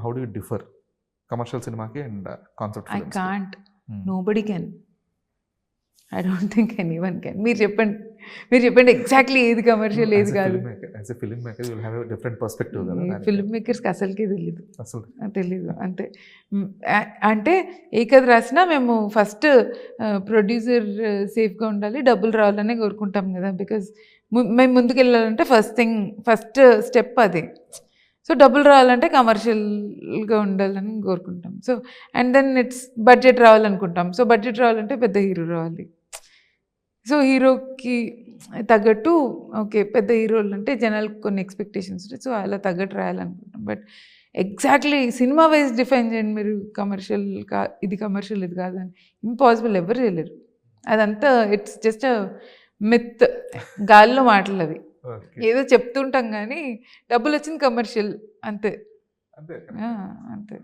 How do you differ commercial సినిమాకి and concept I can't, nobody can, I don't think anyone can. మీరు చెప్పండి exactly ఏది commercial ఏది కాదు. As a filmmaker you will have a different perspective కదా. Film మేకర్స్కి అసలుకే తెలీదు, అసలు తెలీదు అంతే. అంటే ఏ కథ రాసినా మేము ఫస్ట్ ప్రొడ్యూసర్ సేఫ్గా ఉండాలి, డబ్బులు రావాలనే కోరుకుంటాం కదా. బికాజ్ మేము ముందుకు వెళ్ళాలంటే ఫస్ట్ స్టెప్ అది. సో డబ్బులు రావాలంటే కమర్షియల్గా ఉండాలని కోరుకుంటాం. So and then it's budget రావాలనుకుంటాం. సో బడ్జెట్ రావాలంటే పెద్ద హీరో రావాలి. సో హీరోకి తగ్గట్టు ఓకే పెద్ద హీరోలు అంటే జనాలకు కొన్ని ఎక్స్పెక్టేషన్స్ ఉంటాయి. సో అలా తగ్గట్టు రాయాలనుకుంటాం. But exactly cinema wise define చేయండి మీరు, కమర్షియల్ ఇది కమర్షియల్ ఇది కాదని. ఇంపాసిబుల్, ఎవరు చేయలేరు. అదంతా ఇట్స్ జస్ట్ మిత్, గాలిలో మాటలు అవి. ఏదో చెప్తుంటాం కానీ డబ్బులు వచ్చింది కమర్షియల్ అంతే. అంతే అంతే.